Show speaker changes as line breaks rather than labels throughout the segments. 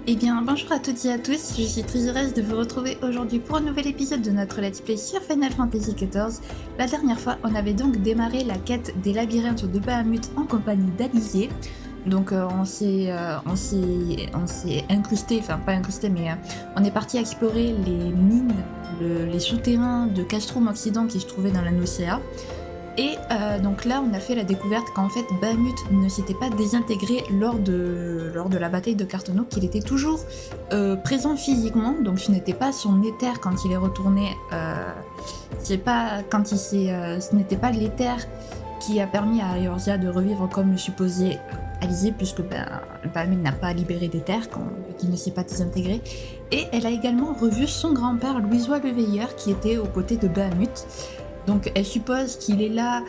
Eh bien, bonjour à toutes et à tous, je suis très heureuse de vous retrouver aujourd'hui pour un nouvel épisode de notre Let's Play sur Final Fantasy XIV. La dernière fois, on avait donc démarré la quête des labyrinthes de Bahamut en compagnie d'Alizé. Donc on s'est incrusté, enfin pas incrusté, mais on est parti explorer les mines, les souterrains de Castrum Occident qui se trouvaient dans la Nocea. Et donc là, on a fait la découverte qu'en fait, Bahamut ne s'était pas désintégré lors de la bataille de Carteneau, qu'il était toujours présent physiquement, donc ce n'était pas son éther quand il est retourné, ce n'était pas l'éther qui a permis à Eorzea de revivre comme le supposait Alizé, puisque Bahamut n'a pas libéré d'éther, qu'il ne s'est pas désintégré. Et elle a également revu son grand-père Louisois le Veilleur, qui était aux côtés de Bahamut. Donc elle suppose qu'il est là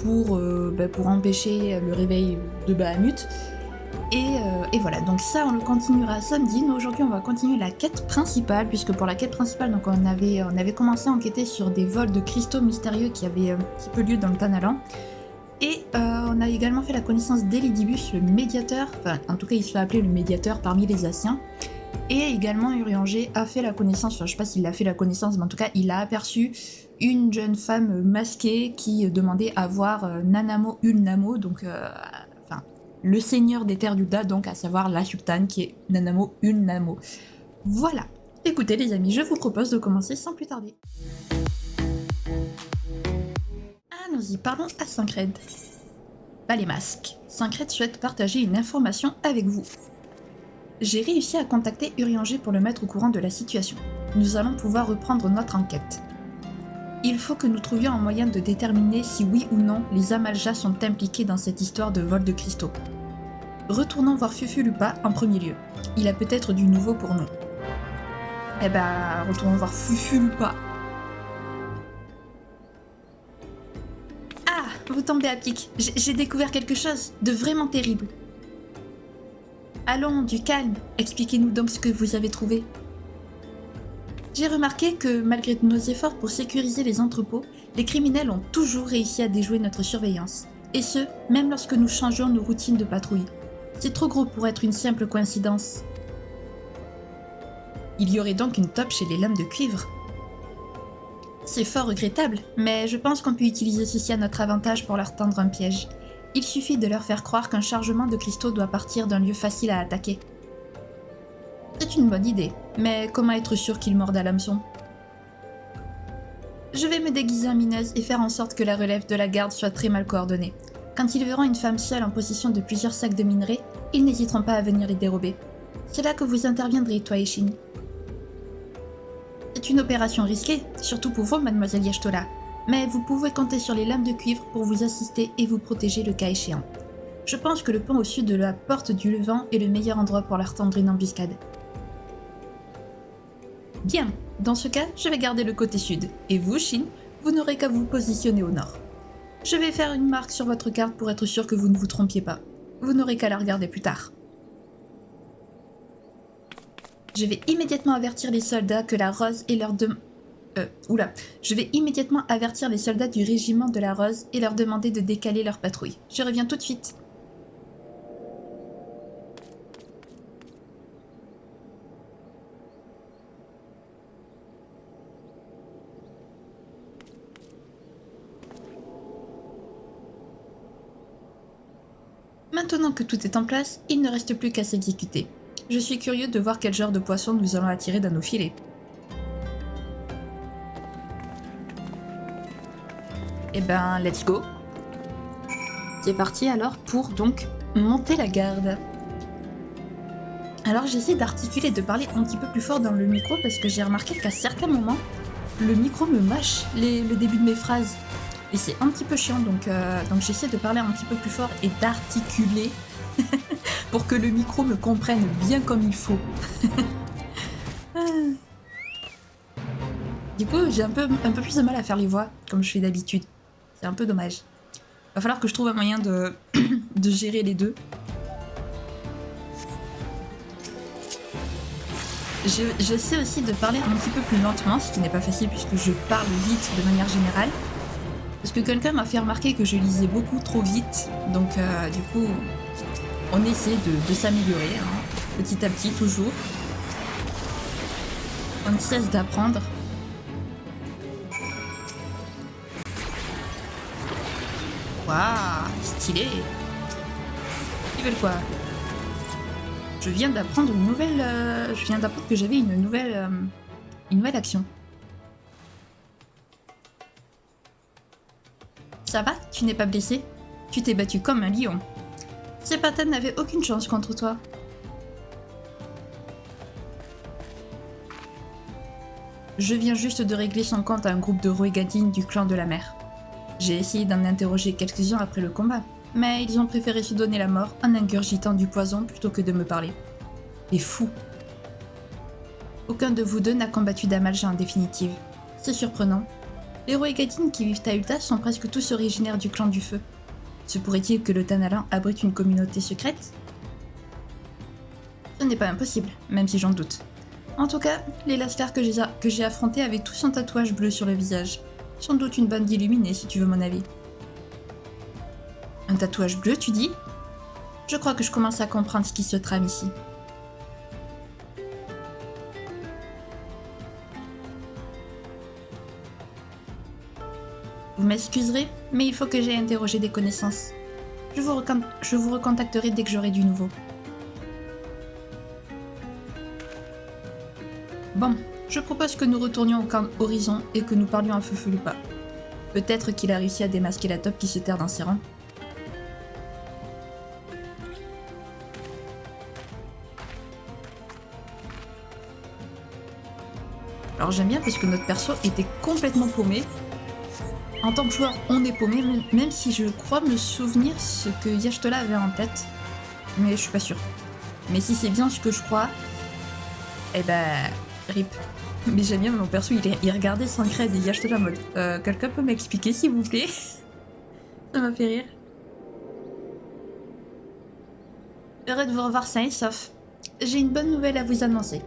pour empêcher le réveil de Bahamut. Et voilà, donc ça on le continuera samedi, mais aujourd'hui on va continuer la quête principale, puisque pour la quête principale donc on avait commencé à enquêter sur des vols de cristaux mystérieux qui avaient un petit peu lieu dans le Tanalan. Et on a également fait la connaissance d'Elidibus, le médiateur, enfin en tout cas il se fait appeler le médiateur parmi les Asiens. Et également Urianger a fait la connaissance, enfin je sais pas s'il a fait la connaissance, mais en tout cas il a aperçu une jeune femme masquée qui demandait à voir Nanamo Ulnamo, donc le seigneur des terres d'Ul'dah, donc à savoir la sultane qui est Nanamo Ulnamo. Voilà. Écoutez les amis, je vous propose de commencer sans plus tarder. Allons-y, parlons à Syncred. Pas les masques. Syncred souhaite partager une information avec vous. J'ai réussi à contacter Urianger pour le mettre au courant de la situation. Nous allons pouvoir reprendre notre enquête. Il faut que nous trouvions un moyen de déterminer si oui ou non les Amaljas sont impliqués dans cette histoire de vol de cristaux. Retournons voir Fufulupa en premier lieu. Il a peut-être du nouveau pour nous. Eh ben, retournons voir Fufulupa. Ah, vous tombez à pic. J'ai découvert quelque chose de vraiment terrible. Allons, du calme. Expliquez-nous donc ce que vous avez trouvé. J'ai remarqué que, malgré nos efforts pour sécuriser les entrepôts, les criminels ont toujours réussi à déjouer notre surveillance. Et ce, même lorsque nous changeons nos routines de patrouille. C'est trop gros pour être une simple coïncidence. Il y aurait donc une taupe chez les lames de cuivre. C'est fort regrettable, mais je pense qu'on peut utiliser ceci à notre avantage pour leur tendre un piège. Il suffit de leur faire croire qu'un chargement de cristaux doit partir d'un lieu facile à attaquer. C'est une bonne idée, mais comment être sûr qu'ils mordent à l'hameçon ? Je vais me déguiser en mineuse et faire en sorte que la relève de la garde soit très mal coordonnée. Quand ils verront une femme seule en possession de plusieurs sacs de minerais, ils n'hésiteront pas à venir les dérober. C'est là que vous interviendrez, toi et Shin. C'est une opération risquée, surtout pour vous, mademoiselle Yashtola, mais vous pouvez compter sur les lames de cuivre pour vous assister et vous protéger le cas échéant. Je pense que le pont au sud de la porte du Levant est le meilleur endroit pour leur tendre une embuscade. Bien, dans ce cas, je vais garder le côté sud, et vous, Shin, vous n'aurez qu'à vous positionner au nord. Je vais faire une marque sur votre carte pour être sûr que vous ne vous trompiez pas. Vous n'aurez qu'à la regarder plus tard. Je vais immédiatement avertir les soldats que la Rose et leur Je vais immédiatement avertir les soldats du régiment de la Rose et leur demander de décaler leur patrouille. Je reviens tout de suite. Maintenant que tout est en place, il ne reste plus qu'à s'exécuter. Je suis curieux de voir quel genre de poisson nous allons attirer dans nos filets. Eh ben, let's go. C'est parti alors pour donc monter la garde. Alors j'essaie d'articuler et de parler un petit peu plus fort dans le micro parce que j'ai remarqué qu'à certains moments, le micro me mâche le début de mes phrases. Et c'est un petit peu chiant, donc j'essaie de parler un petit peu plus fort et d'articuler pour que le micro me comprenne bien comme il faut. Du coup, j'ai un peu plus de mal à faire les voix, comme je fais d'habitude. C'est un peu dommage. Va falloir que je trouve un moyen de gérer les deux. J'essaie aussi de parler un petit peu plus lentement, ce qui n'est pas facile puisque je parle vite de manière générale. Parce que quelqu'un m'a fait remarquer que je lisais beaucoup trop vite, donc du coup, on essaie de s'améliorer. Hein. petit à petit, toujours. On ne cesse d'apprendre. Waouh, stylé. Ils veulent quoi? Je viens d'apprendre une nouvelle... je viens d'apprendre que j'avais une nouvelle action. Ça va? Tu n'es pas blessé? Tu t'es battu comme un lion. Ces patates n'avaient aucune chance contre toi. Je viens juste de régler son compte à un groupe de Roegadin du clan de la mer. J'ai essayé d'en interroger quelques-uns après le combat, mais ils ont préféré se donner la mort en ingurgitant du poison plutôt que de me parler. Les fous. Aucun de vous deux n'a combattu Damalja en définitive. C'est surprenant. Les Roegadin qui vivent à Ulta sont presque tous originaires du clan du feu. Se pourrait-il que le Tanalan abrite une communauté secrète? Ce n'est pas impossible, même si j'en doute. En tout cas, les Lascars que j'ai affrontés avaient tous un tatouage bleu sur le visage. Sans doute une bande illuminée, si tu veux mon avis. Un tatouage bleu, tu dis? Je crois que je commence à comprendre ce qui se trame ici. Vous m'excuserez, mais il faut que j'aille interroger des connaissances. Je vous recontacterai dès que j'aurai du nouveau. Bon, je propose que nous retournions au camp Horizon et que nous parlions à Fufulupa. Peut-être qu'il a réussi à démasquer la taupe qui se terre dans ses rangs. Alors j'aime bien parce que notre perso était complètement paumé. En tant que joueur, on est paumé, même si je crois me souvenir ce que Y'ashtola avait en tête. Mais je suis pas sûre. Mais si c'est bien ce que je crois, eh ben, rip. Mais j'aime bien mon perso, il regardait sans cred et Y'ashtola mode. Quelqu'un peut m'expliquer s'il vous plaît? Ça m'a fait rire. Heureux de vous revoir sain et sauf. J'ai une bonne nouvelle à vous annoncer.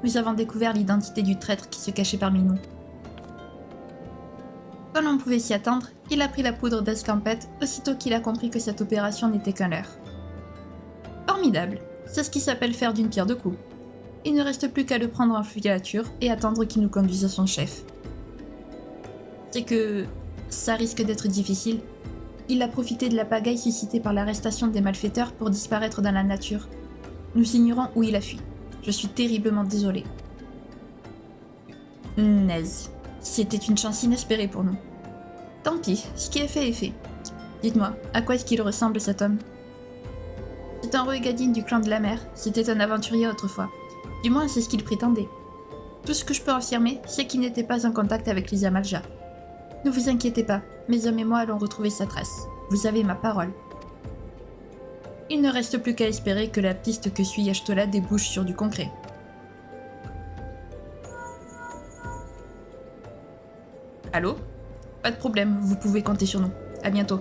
Nous avons découvert l'identité du traître qui se cachait parmi nous. Comme on pouvait s'y attendre, il a pris la poudre d'escampette aussitôt qu'il a compris que cette opération n'était qu'un leurre. Formidable, c'est ce qui s'appelle faire d'une pierre deux coups. Il ne reste plus qu'à le prendre en filature et attendre qu'il nous conduise à son chef. C'est que ça risque d'être difficile. Il a profité de la pagaille suscitée par l'arrestation des malfaiteurs pour disparaître dans la nature. Nous ignorons où il a fui. Je suis terriblement désolée. Naze. C'était une chance inespérée pour nous. Tant pis, ce qui est fait est fait. Dites-moi, à quoi est-ce qu'il ressemble cet homme? C'est un Roegadin du clan de la mer, c'était un aventurier autrefois. Du moins, c'est ce qu'il prétendait. Tout ce que je peux affirmer, c'est qu'il n'était pas en contact avec les Amalja. Ne vous inquiétez pas, mes hommes et moi allons retrouver sa trace. Vous avez ma parole. Il ne reste plus qu'à espérer que la piste que suit Y'ashtola débouche sur du concret. Allô? Pas de problème, vous pouvez compter sur nous. À bientôt.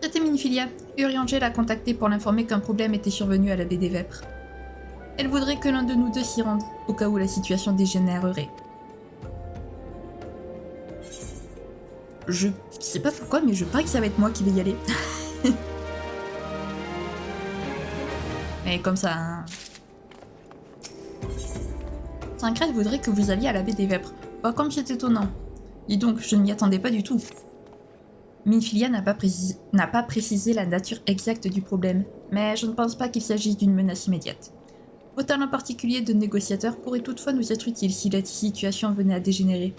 C'était Minfilia. Urianger l'a contactée pour l'informer qu'un problème était survenu à la baie des Vêpres. Elle voudrait que l'un de nous deux s'y rende, au cas où la situation dégénérerait. Je sais pas pourquoi, mais je parie que ça va être moi qui vais y aller. Mais comme ça... Hein. Saint-Crête voudrait que vous alliez à la baie des Vêpres. Pas comme c'est étonnant. Dis donc, je ne m'y attendais pas du tout. Minfilia n'a pas précisé la nature exacte du problème, mais je ne pense pas qu'il s'agisse d'une menace immédiate. Vos talents particuliers de négociateur pourraient toutefois nous être utiles si la situation venait à dégénérer.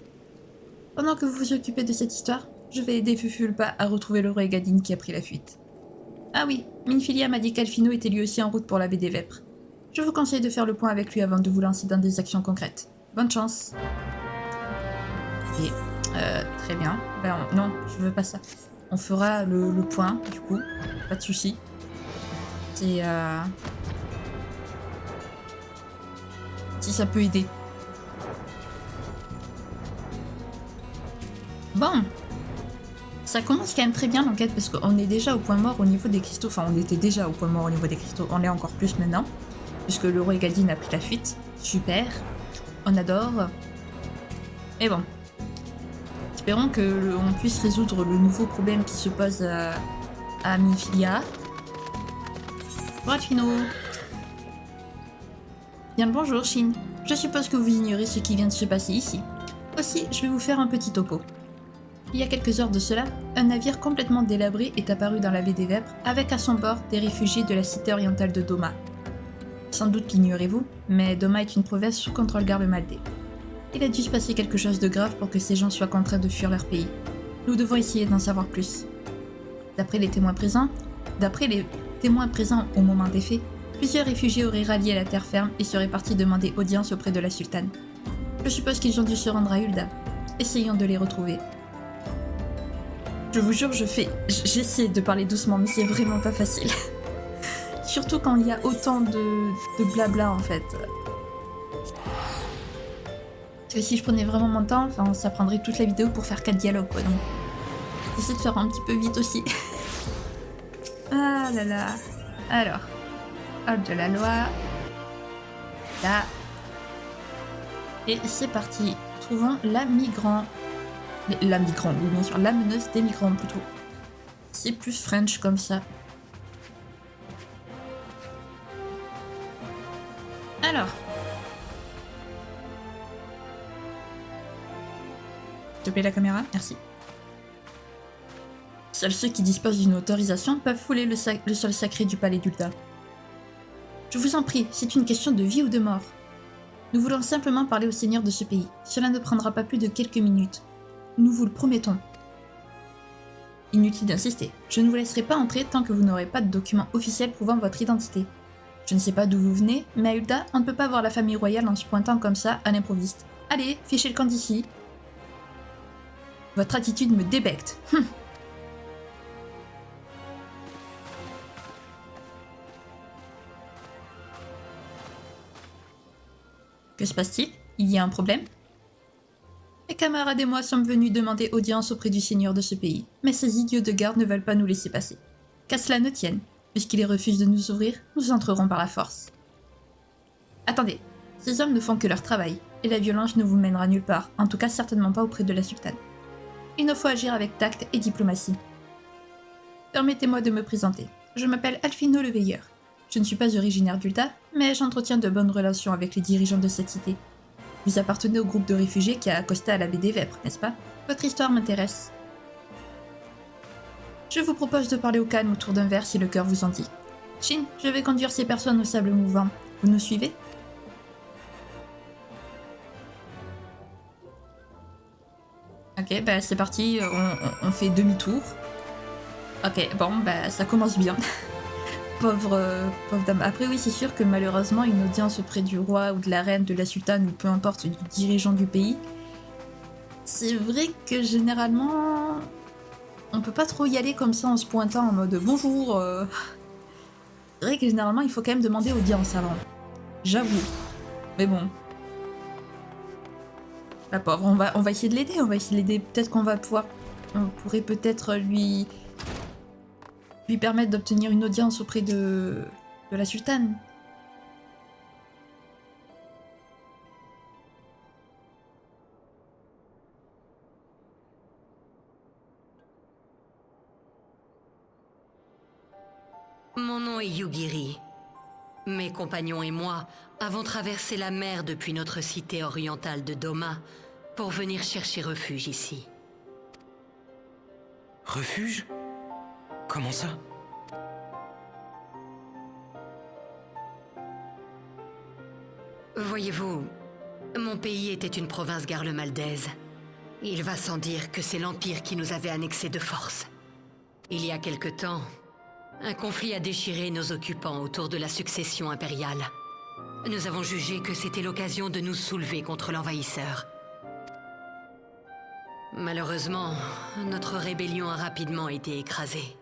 Pendant que vous vous occupez de cette histoire, je vais aider Fufulupa à retrouver le Roegadin qui a pris la fuite. Ah oui, Minfilia m'a dit qu'Alfino était lui aussi en route pour la baie des Vêpres. Je vous conseille de faire le point avec lui avant de vous lancer dans des actions concrètes. Bonne chance. Et, très bien. Ben, non, je veux pas ça. On fera le point, du coup. Pas de soucis. C'est, si ça peut aider. Bon. Ça commence quand même très bien l'enquête parce qu'on est déjà au point mort au niveau des cristaux. Enfin, on était déjà au point mort au niveau des cristaux. On l'est encore plus maintenant. Puisque le Roegadin a pris la fuite. Super. On adore. Mais bon. Espérons qu'on puisse résoudre le nouveau problème qui se pose à Minfilia. Brafino. Bien le bonjour, Shin. Je suppose que vous ignorez ce qui vient de se passer ici. Aussi, je vais vous faire un petit topo. Il y a quelques heures de cela, un navire complètement délabré est apparu dans la baie des Vêpres avec à son bord des réfugiés de la cité orientale de Doma. Sans doute l'ignorez-vous, mais Doma est une province sous contrôle garlemaldais. Il a dû se passer quelque chose de grave pour que ces gens soient contraints de fuir leur pays. Nous devons essayer d'en savoir plus. D'après les témoins présents au moment des faits, plusieurs réfugiés auraient rallié à la terre ferme et seraient partis demander audience auprès de la sultane. Je suppose qu'ils ont dû se rendre à Hulda. Essayons de les retrouver. Je vous jure, j'essaie de parler doucement, mais c'est vraiment pas facile. Surtout quand il y a autant de blabla en fait. Parce que si je prenais vraiment mon temps, ça prendrait toute la vidéo pour faire 4 dialogues quoi. Donc j'essaie de faire un petit peu vite aussi. Ah là là. Alors, hop de la loi. Là. Et c'est parti. Trouvons la migrant. La migrant, oui bien sûr. La meneuse des migrants plutôt. C'est plus French comme ça. Alors. S'il te plaît la caméra, merci. Seuls ceux qui disposent d'une autorisation peuvent fouler le sol sacré du palais d'Ulda. Je vous en prie, c'est une question de vie ou de mort. Nous voulons simplement parler au seigneur de ce pays. Cela ne prendra pas plus de quelques minutes. Nous vous le promettons. Inutile d'insister, je ne vous laisserai pas entrer tant que vous n'aurez pas de document officiel prouvant votre identité. Je ne sais pas d'où vous venez, mais à Hulda, on ne peut pas voir la famille royale en se pointant comme ça à l'improviste. Allez, fichez le camp d'ici. Votre attitude me débecte. Que se passe-t-il? Il y a un problème? Mes camarades et moi sommes venus demander audience auprès du seigneur de ce pays, mais ces idiots de garde ne veulent pas nous laisser passer. Qu'à cela ne tienne, puisqu'ils refusent de nous ouvrir, nous entrerons par la force. Attendez, ces hommes ne font que leur travail, et la violence ne vous mènera nulle part, en tout cas certainement pas auprès de la sultane. Il nous faut agir avec tact et diplomatie. Permettez-moi de me présenter. Je m'appelle Alfino le Veilleur. Je ne suis pas originaire d'Ulda, mais j'entretiens de bonnes relations avec les dirigeants de cette cité. Vous appartenez au groupe de réfugiés qui a accosté à la baie des Vêpres, n'est-ce pas? Votre histoire m'intéresse. Je vous propose de parler au calme autour d'un verre si le cœur vous en dit. Shin, je vais conduire ces personnes au sable mouvant. Vous nous suivez? Ok, bah c'est parti, on fait demi-tour. Ok, bon, bah ça commence bien. Pauvre dame. Après oui, c'est sûr que malheureusement, une audience auprès du roi ou de la reine, de la sultane ou peu importe, du dirigeant du pays, c'est vrai que généralement, on peut pas trop y aller comme ça en se pointant en mode bonjour. C'est vrai que généralement, il faut quand même demander audience avant. J'avoue. Mais bon. La pauvre, on va essayer de l'aider, Peut-être qu'on va pouvoir... On pourrait peut-être lui permettre d'obtenir une audience auprès de la sultane.
Mon nom est Yugiri. Mes compagnons et moi avons traversé la mer depuis notre cité orientale de Doma pour venir chercher refuge ici.
Refuge? Comment ça?
Voyez-vous, mon pays était une province garlemaldaise. Il va sans dire que c'est l'Empire qui nous avait annexés de force. Il y a quelque temps, un conflit a déchiré nos occupants autour de la succession impériale. Nous avons jugé que c'était l'occasion de nous soulever contre l'envahisseur. Malheureusement, notre rébellion a rapidement été écrasée.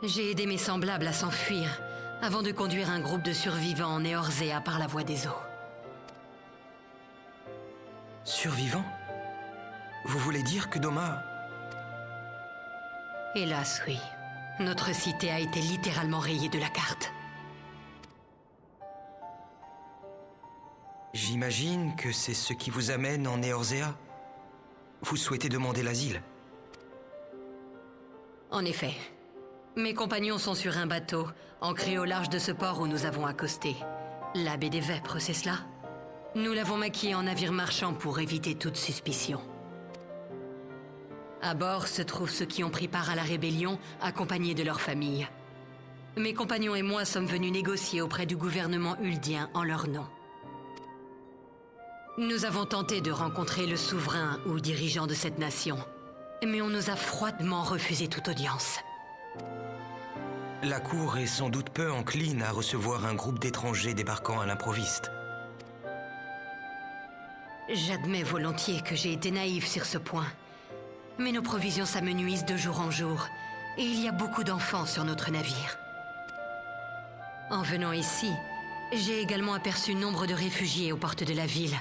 J'ai aidé mes semblables à s'enfuir avant de conduire un groupe de survivants en Eorzea par la voie des eaux.
Survivant? Vous voulez dire que Doma...
Hélas, oui. Notre cité a été littéralement rayée de la carte.
J'imagine que c'est ce qui vous amène en Eorzea. Vous souhaitez demander l'asile.
En effet, Mes compagnons sont sur un bateau, ancré au large de ce port où nous avons accosté. La baie des Vêpres, c'est cela? Nous l'avons maquillé en navire marchand pour éviter toute suspicion. À bord se trouvent ceux qui ont pris part à la rébellion, accompagnés de leurs familles. Mes compagnons et moi sommes venus négocier auprès du gouvernement uldien en leur nom. Nous avons tenté de rencontrer le souverain ou dirigeant de cette nation, mais on nous a froidement refusé toute audience.
La cour est sans doute peu encline à recevoir un groupe d'étrangers débarquant à l'improviste.
J'admets volontiers que j'ai été naïve sur ce point, mais nos provisions s'amenuisent de jour en jour, et il y a beaucoup d'enfants sur notre navire. En venant ici, j'ai également aperçu nombre de réfugiés aux portes de la ville.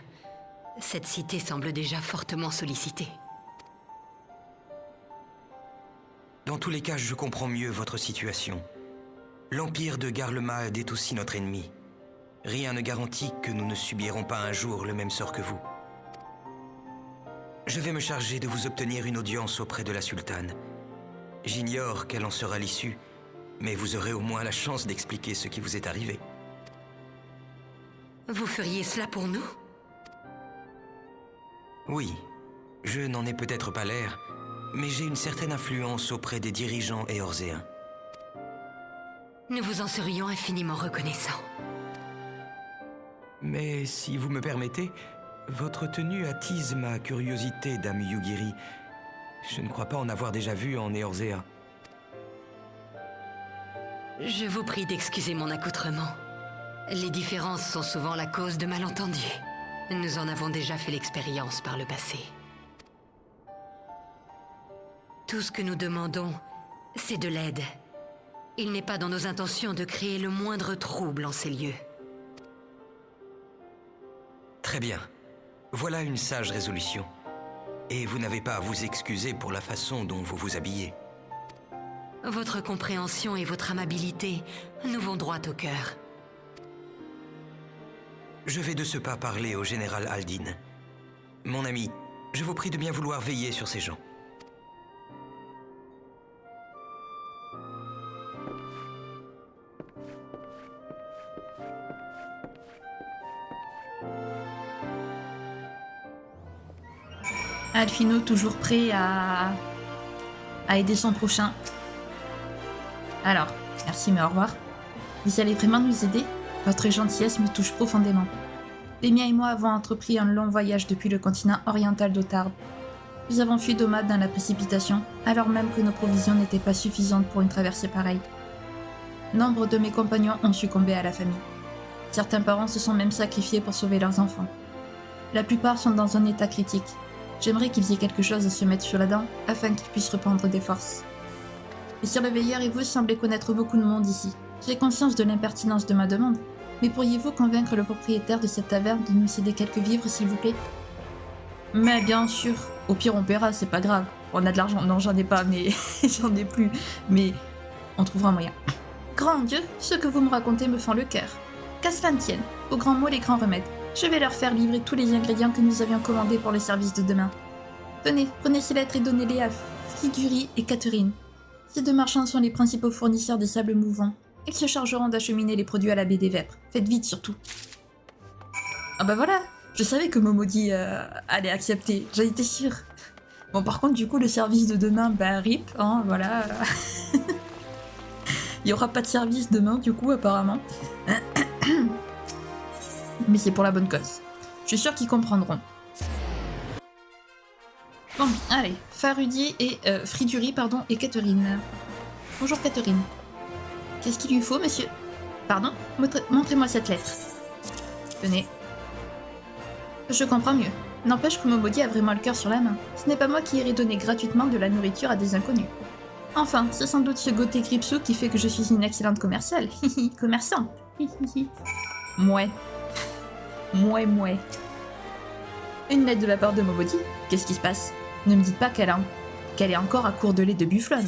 Cette cité semble déjà fortement sollicitée.
Dans tous les cas, je comprends mieux votre situation. L'Empire de Garlemald est aussi notre ennemi. Rien ne garantit que nous ne subirons pas un jour le même sort que vous. Je vais me charger de vous obtenir une audience auprès de la sultane. J'ignore quelle en sera l'issue, mais vous aurez au moins la chance d'expliquer ce qui vous est arrivé.
Vous feriez cela pour nous?
Oui, je n'en ai peut-être pas l'air, mais j'ai une certaine influence auprès des dirigeants éorzeens.
Nous vous en serions infiniment reconnaissants.
Mais si vous me permettez, votre tenue attise ma curiosité, dame Yugiri. Je ne crois pas en avoir déjà vu en Eorzea.
Je vous prie d'excuser mon accoutrement. Les différences sont souvent la cause de malentendus. Nous en avons déjà fait l'expérience par le passé. Tout ce que nous demandons, c'est de l'aide. Il n'est pas dans nos intentions de créer le moindre trouble en ces lieux.
Très bien. Voilà une sage résolution. Et vous n'avez pas à vous excuser pour la façon dont vous vous habillez.
Votre compréhension et votre amabilité nous vont droit au cœur.
Je vais de ce pas parler au général Aldin. Mon ami, je vous prie de bien vouloir veiller sur ces gens.
Alphino, toujours prêt à aider son prochain. Alors, merci mais au revoir. Vous allez vraiment nous aider? Votre gentillesse me touche profondément. Les miens et moi avons entrepris un long voyage depuis le continent oriental d'Otard. Nous avons fui Domad dans la précipitation, alors même que nos provisions n'étaient pas suffisantes pour une traversée pareille. Nombre de mes compagnons ont succombé à la famine. Certains parents se sont même sacrifiés pour sauver leurs enfants. La plupart sont dans un état critique. J'aimerais qu'ils aient quelque chose à se mettre sur la dent, afin qu'ils puissent reprendre des forces. Monsieur le Veilleur et vous semblez connaître beaucoup de monde ici. J'ai conscience de l'impertinence de ma demande, mais pourriez-vous convaincre le propriétaire de cette taverne de nous céder quelques vivres, s'il vous plaît? Mais bien sûr. Au pire, on paiera, c'est pas grave. On a de l'argent. Non, j'en ai pas, mais j'en ai plus. Mais on trouvera un moyen. Grand Dieu, ce que vous me racontez me fend le cœur. Qu'à cela ne tienne, aux grands mots, les grands remèdes. Je vais leur faire livrer tous les ingrédients que nous avions commandés pour le service de demain. Tenez, prenez ces lettres et donnez-les à Friguri et Catherine. Ces deux marchands sont les principaux fournisseurs des sables mouvants. Ils se chargeront d'acheminer les produits à la baie des Vêpres. Faites vite surtout. Ah bah voilà, je savais que Momodi allait accepter, j'en étais sûre. Bon par contre du coup le service de demain, bah rip, hein, voilà. Il n'y aura pas de service demain du coup apparemment. Mais c'est pour la bonne cause. Je suis sûre qu'ils comprendront. Bon, allez, Farudi et Friduri, pardon, et Catherine. Bonjour Catherine. Qu'est-ce qu'il lui faut, monsieur? Pardon? Montrez-moi cette lettre. Tenez. Je comprends mieux. N'empêche que Momodi a vraiment le cœur sur la main. Ce n'est pas moi qui irai donner gratuitement de la nourriture à des inconnus. Enfin, c'est sans doute ce Goté Gripsou qui fait que je suis une excellente commerciale. Hihi, commerçante. Hihihi. Mouais. Mouais. Une lettre de la part de Momodi? Qu'est-ce qui se passe? Ne me dites pas qu'elle est encore à court de lait de bufflonne.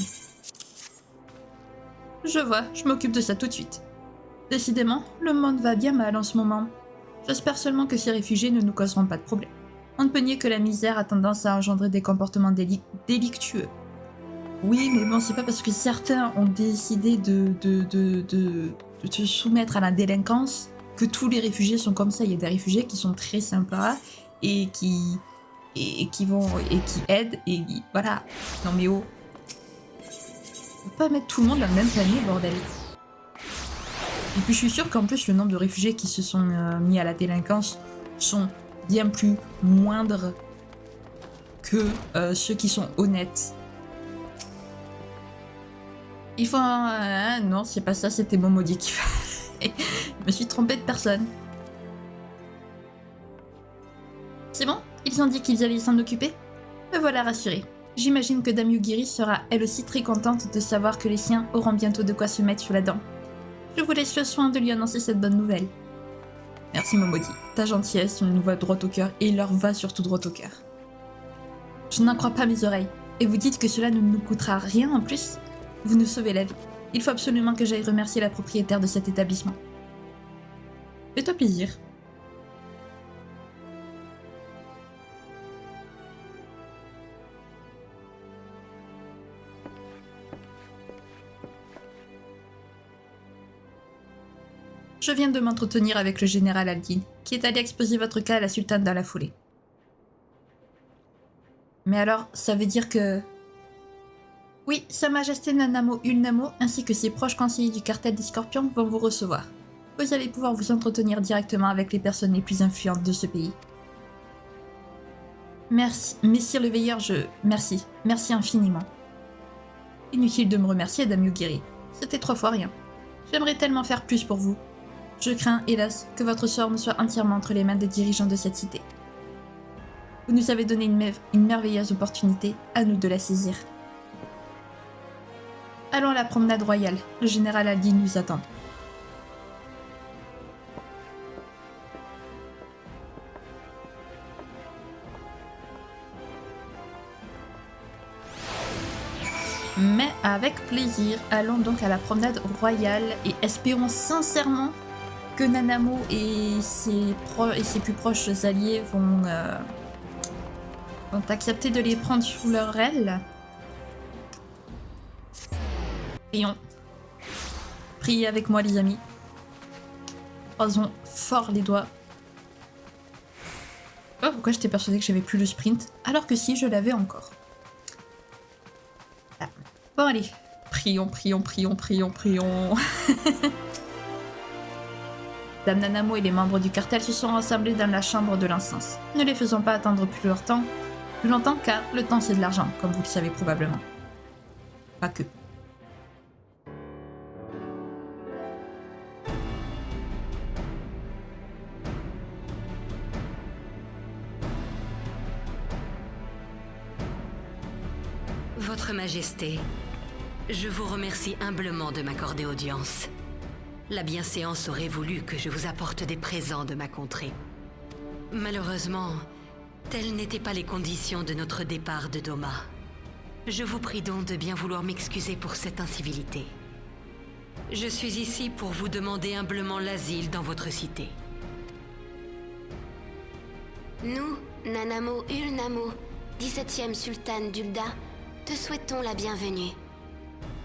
Je vois, je m'occupe de ça tout de suite. Décidément, le monde va bien mal en ce moment. J'espère seulement que ces réfugiés ne nous causeront pas de problème. On ne peut nier que la misère a tendance à engendrer des comportements délictueux. Oui, mais bon, c'est pas parce que certains ont décidé de se soumettre à la délinquance que tous les réfugiés sont comme ça. Il y a des réfugiés qui sont très sympas et qui vont et qui aident et voilà. Non mais oh, faut pas mettre tout le monde dans le même panier, bordel. Et puis je suis sûre qu'en plus le nombre de réfugiés qui se sont mis à la délinquance sont bien plus moindres que ceux qui sont honnêtes. Il faut un... non, c'est pas ça, c'était mon maudit qui fallait. Je me suis trompée de personne. C'est bon? Ils ont dit qu'ils allaient s'en occuper? Me voilà rassurée. J'imagine que Dame Yugiri sera elle aussi très contente de savoir que les siens auront bientôt de quoi se mettre sous la dent. Je vous laisse le soin de lui annoncer cette bonne nouvelle. Merci Momodi, ta gentillesse nous va droit au cœur et leur va surtout droit au cœur. Je n'en crois pas mes oreilles. Et vous dites que cela ne nous coûtera rien en plus? Vous nous sauvez la vie. Il faut absolument que j'aille remercier la propriétaire de cet établissement. Fais-toi plaisir. Je viens de m'entretenir avec le général Aldin, qui est allé exposer votre cas à la sultane dans la foulée. Mais alors, ça veut dire que... Oui, Sa Majesté Nanamo Ulnamo ainsi que ses proches conseillers du cartel des Scorpions vont vous recevoir. Vous allez pouvoir vous entretenir directement avec les personnes les plus influentes de ce pays. Merci, Messire le Veilleur, Merci. Merci infiniment. Inutile de me remercier, Dame Yugiri. C'était 3 fois rien. J'aimerais tellement faire plus pour vous. Je crains, hélas, que votre sort ne soit entièrement entre les mains des dirigeants de cette cité. Vous nous avez donné une merveilleuse opportunité, à nous de la saisir. Allons à la promenade royale, le général Aldin nous attend. Mais avec plaisir, allons donc à la promenade royale et espérons sincèrement que Nanamo et ses plus proches alliés vont accepter de les prendre sous leur aile. Prions. Priez avec moi les amis. Croisons fort les doigts. Oh, pourquoi j'étais persuadée que j'avais plus le sprint, alors que si, je l'avais encore. Ah. Bon allez, prions, prions, prions, prions, prions. Dame Nanamo et les membres du cartel se sont rassemblés dans la chambre de l'encens. Ne les faisons pas attendre plus longtemps car le temps c'est de l'argent, comme vous le savez probablement. Pas que.
Votre Majesté, je vous remercie humblement de m'accorder audience. La bienséance aurait voulu que je vous apporte des présents de ma contrée. Malheureusement, telles n'étaient pas les conditions de notre départ de Doma. Je vous prie donc de bien vouloir m'excuser pour cette incivilité. Je suis ici pour vous demander humblement l'asile dans votre cité.
Nous, Nanamo Ulnamo, 17e sultane d'Ulda, te souhaitons la bienvenue.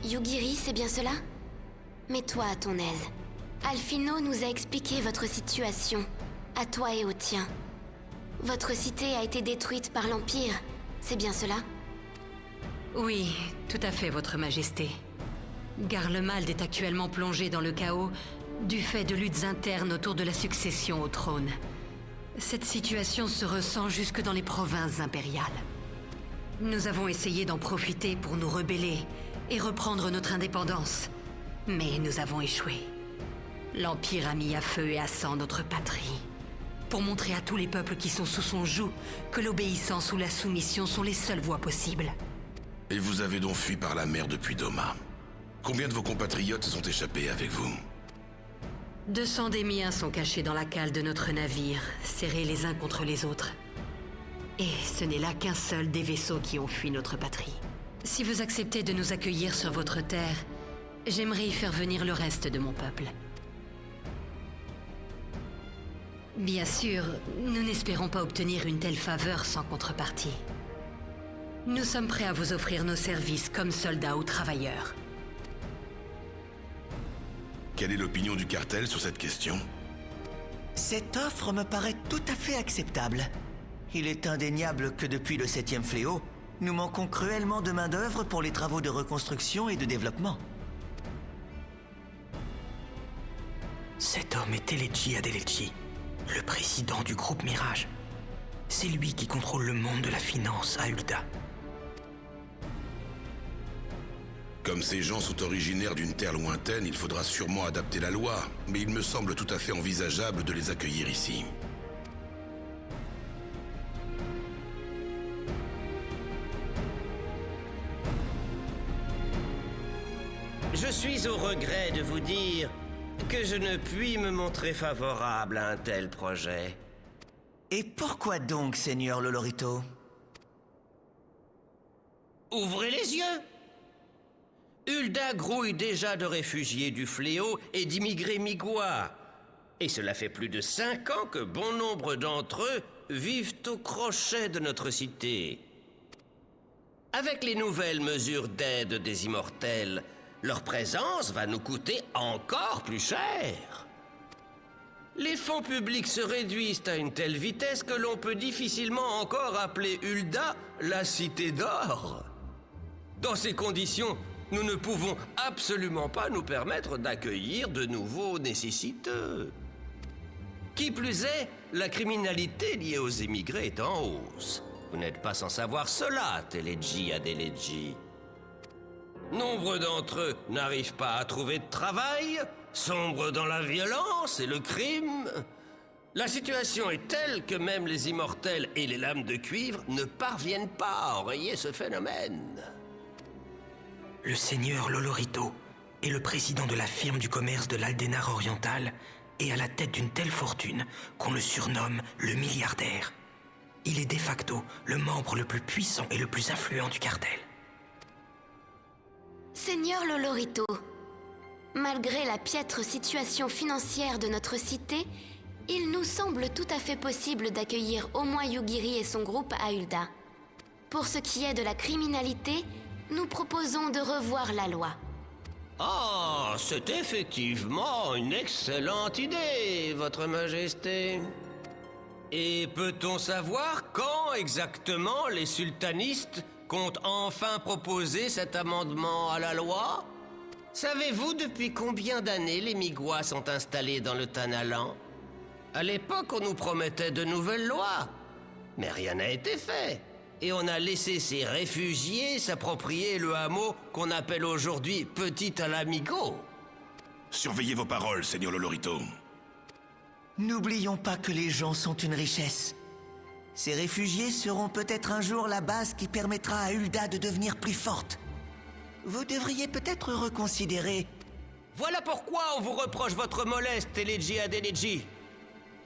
Yugiri, c'est bien cela? Mets-toi à ton aise. Alphino nous a expliqué votre situation, à toi et aux tiens. Votre cité a été détruite par l'Empire, c'est bien cela?
Oui, tout à fait, Votre Majesté. Garlemald est actuellement plongé dans le chaos du fait de luttes internes autour de la succession au trône. Cette situation se ressent jusque dans les provinces impériales. Nous avons essayé d'en profiter pour nous rebeller et reprendre notre indépendance, mais nous avons échoué. L'Empire a mis à feu et à sang notre patrie, pour montrer à tous les peuples qui sont sous son joug que l'obéissance ou la soumission sont les seules voies possibles.
Et vous avez donc fui par la mer depuis Doma. Combien de vos compatriotes sont échappés avec vous?
200 des miens sont cachés dans la cale de notre navire, serrés les uns contre les autres. Et ce n'est là qu'un seul des vaisseaux qui ont fui notre patrie. Si vous acceptez de nous accueillir sur votre terre, j'aimerais y faire venir le reste de mon peuple. Bien sûr, nous n'espérons pas obtenir une telle faveur sans contrepartie. Nous sommes prêts à vous offrir nos services comme soldats ou travailleurs.
Quelle est l'opinion du cartel sur cette question?
Cette offre me paraît tout à fait acceptable. Il est indéniable que depuis le 7e fléau, nous manquons cruellement de main-d'œuvre pour les travaux de reconstruction et de développement.
Cet homme est Teleji Adeleji, le président du groupe Mirage. C'est lui qui contrôle le monde de la finance à Ul'dah.
Comme ces gens sont originaires d'une terre lointaine, il faudra sûrement adapter la loi, mais il me semble tout à fait envisageable de les accueillir ici.
Je suis au regret de vous dire que je ne puis me montrer favorable à un tel projet.
Et pourquoi donc, Seigneur Lolorito?
Ouvrez les yeux! Ul'dah grouille déjà de réfugiés du fléau et d'immigrés Migwa. Et cela fait plus de 5 ans que bon nombre d'entre eux vivent au crochet de notre cité. Avec les nouvelles mesures d'aide des immortels, leur présence va nous coûter encore plus cher. Les fonds publics se réduisent à une telle vitesse que l'on peut difficilement encore appeler Ul'dah la Cité d'Or. Dans ces conditions, nous ne pouvons absolument pas nous permettre d'accueillir de nouveaux nécessiteux. Qui plus est, la criminalité liée aux émigrés est en hausse. Vous n'êtes pas sans savoir cela, Teleji Adeleji. Nombre d'entre eux n'arrivent pas à trouver de travail, sombrent dans la violence et le crime. La situation est telle que même les immortels et les lames de cuivre ne parviennent pas à enrayer ce phénomène.
Le seigneur Lolorito est le président de la firme du commerce de l'Aldenar oriental et à la tête d'une telle fortune qu'on le surnomme le milliardaire. Il est de facto le membre le plus puissant et le plus influent du cartel.
Seigneur Lolorito, malgré la piètre situation financière de notre cité, il nous semble tout à fait possible d'accueillir au moins Yugiri et son groupe à Ul'dah. Pour ce qui est de la criminalité, nous proposons de revoir la loi.
Ah, c'est effectivement une excellente idée, Votre Majesté. Et peut-on savoir quand exactement les sultanistes comptent enfin proposer cet amendement à la loi? Savez-vous depuis combien d'années les Migwa sont installés dans le Tanalan? À l'époque, on nous promettait de nouvelles lois, mais rien n'a été fait. Et on a laissé ces réfugiés s'approprier le hameau qu'on appelle aujourd'hui Petit Alamigo.
Surveillez vos paroles, Seigneur Lolorito.
N'oublions pas que les gens sont une richesse. Ces réfugiés seront peut-être un jour la base qui permettra à Ul'dah de devenir plus forte. Vous devriez peut-être reconsidérer...
Voilà pourquoi on vous reproche votre mollesse, Teleji Adeleji.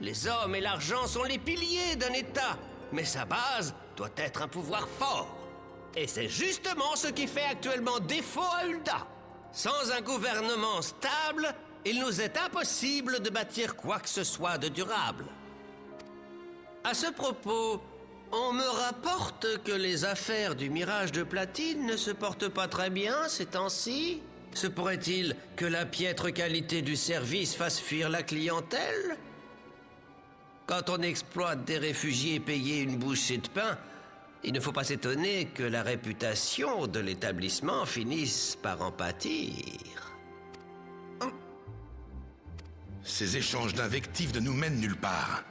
Les hommes et l'argent sont les piliers d'un État, mais sa base doit être un pouvoir fort. Et c'est justement ce qui fait actuellement défaut à Ul'dah. Sans un gouvernement stable, il nous est impossible de bâtir quoi que ce soit de durable. À ce propos, on me rapporte que les affaires du Mirage de Platine ne se portent pas très bien ces temps-ci. Se pourrait-il que la piètre qualité du service fasse fuir la clientèle? Quand on exploite des réfugiés payés une bouchée de pain, il ne faut pas s'étonner que la réputation de l'établissement finisse par en pâtir.
Ces échanges d'invectives ne nous mènent nulle part.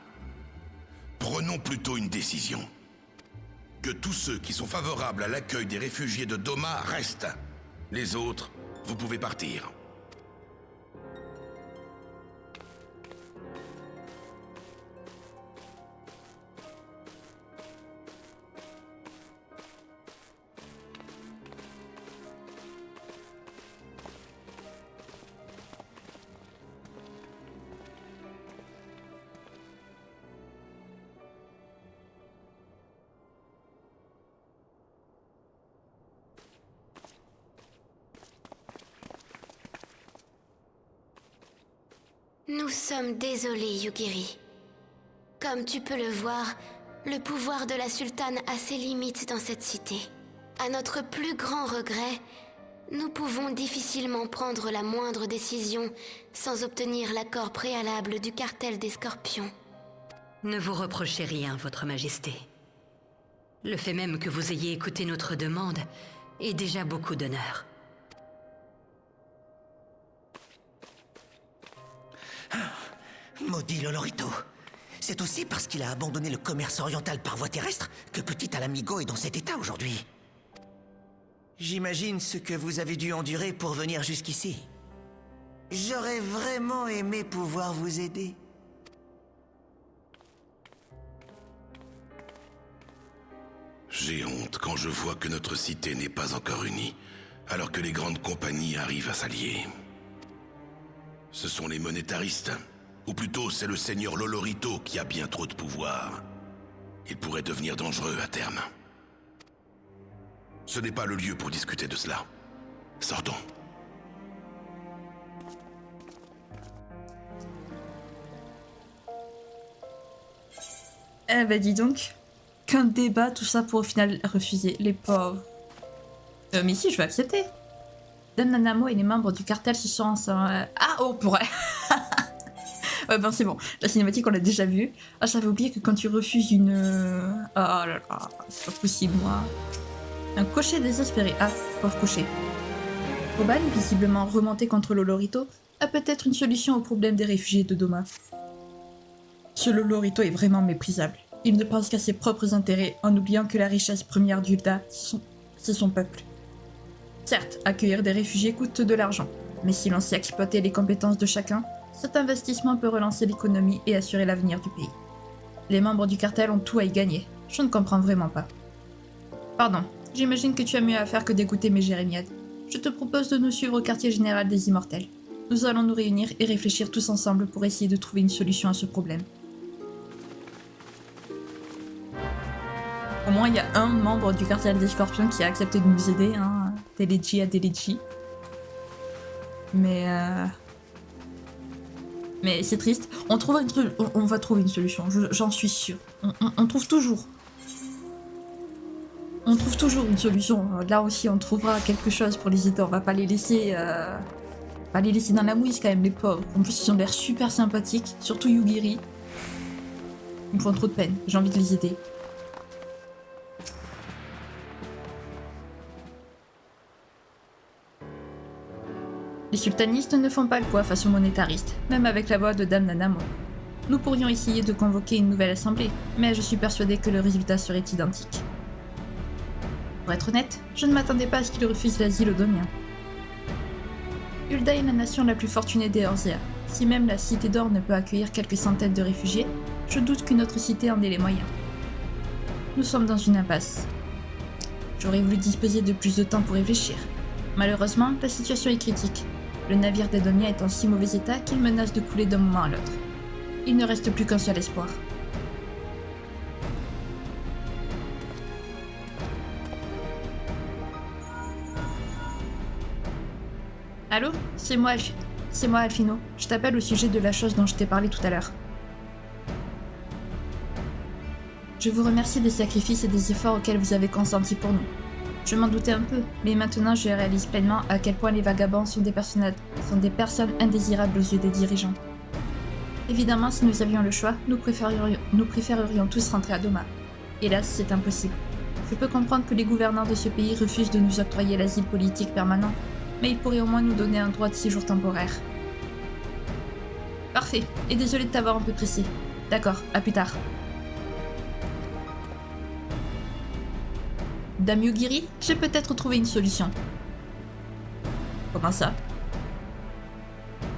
Prenons plutôt une décision. Que tous ceux qui sont favorables à l'accueil des réfugiés de Doma restent. Les autres, vous pouvez partir.
Nous sommes désolés, Yugiri. Comme tu peux le voir, le pouvoir de la sultane a ses limites dans cette cité. À notre plus grand regret, nous pouvons difficilement prendre la moindre décision sans obtenir l'accord préalable du cartel des Scorpions.
Ne vous reprochez rien, Votre Majesté. Le fait même que vous ayez écouté notre demande est déjà beaucoup d'honneur.
Maudit Lolorito. C'est aussi parce qu'il a abandonné le commerce oriental par voie terrestre que Petit Alamigo est dans cet état aujourd'hui. J'imagine ce que vous avez dû endurer pour venir jusqu'ici. J'aurais vraiment aimé pouvoir vous aider.
J'ai honte quand je vois que notre cité n'est pas encore unie, alors que les grandes compagnies arrivent à s'allier. Ce sont les monétaristes, ou plutôt c'est le seigneur Lolorito qui a bien trop de pouvoir. Il pourrait devenir dangereux à terme. Ce n'est pas le lieu pour discuter de cela. Sortons.
Eh ben dis donc, qu'un débat, tout ça pour au final refuser, les pauvres. Mais si, je vais accepter. Dame Nanamo et les membres du cartel se sont ensemble. Ah, oh, pourrait. Ouais, ben c'est bon, la cinématique on l'a déjà vue. Ah, j'avais oublié que quand tu refuses une... Oh là là, c'est pas possible, moi. Un cocher désespéré. Ah, pauvre cocher. Boban, visiblement remonté contre Lolorito, a peut-être une solution au problème des réfugiés de Doma. Ce Lolorito est vraiment méprisable. Il ne pense qu'à ses propres intérêts en oubliant que la richesse première d'Ulda, c'est son peuple. Certes, accueillir des réfugiés coûte de l'argent, mais si l'on sait exploiter les compétences de chacun, cet investissement peut relancer l'économie et assurer l'avenir du pays. Les membres du cartel ont tout à y gagner. Je ne comprends vraiment pas. Pardon, j'imagine que tu as mieux à faire que d'écouter mes jérémiades. Je te propose de nous suivre au quartier général des Immortels. Nous allons nous réunir et réfléchir tous ensemble pour essayer de trouver une solution à ce problème. Au moins, il y a un membre du cartel des Scorpions qui a accepté de nous aider, hein. Deleji à Deleji. Mais c'est triste. On va trouver une solution, j'en suis sûre. On trouve toujours. On trouve toujours une solution. Là aussi, on trouvera quelque chose pour les aider. On va pas les laisser... Pas les laisser dans la mouise quand même, les pauvres. En plus, ils ont l'air super sympathiques. Surtout Yugiri. Ils me font trop de peine. J'ai envie de les aider. Les sultanistes ne font pas le poids face aux monétaristes, même avec la voix de Dame Nanamo. Nous pourrions essayer de convoquer une nouvelle assemblée, mais je suis persuadée que le résultat serait identique. Pour être honnête, je ne m'attendais pas à ce qu'ils refusent l'asile aux Domiens. Ulda est la nation la plus fortunée des Eorzea. Si même la Cité d'Or ne peut accueillir quelques centaines de réfugiés, je doute qu'une autre cité en ait les moyens. Nous sommes dans une impasse. J'aurais voulu disposer de plus de temps pour réfléchir. Malheureusement, la situation est critique. Le navire des Domiens est en si mauvais état qu'il menace de couler d'un moment à l'autre. Il ne reste plus qu'un seul espoir. Allô? C'est moi Alfino. Je t'appelle au sujet de la chose dont je t'ai parlé tout à l'heure. Je vous remercie des sacrifices et des efforts auxquels vous avez consenti pour nous. Je m'en doutais un peu, mais maintenant je réalise pleinement à quel point les vagabonds sont des personnes indésirables aux yeux des dirigeants. Évidemment, si nous avions le choix, nous préférerions tous rentrer à Doma. Hélas, c'est impossible. Je peux comprendre que les gouvernants de ce pays refusent de nous octroyer l'asile politique permanent, mais ils pourraient au moins nous donner un droit de séjour temporaire. Parfait, et désolé de t'avoir un peu pressé. D'accord, à plus tard. Dame Yugiri, j'ai peut-être trouvé une solution. Comment ça?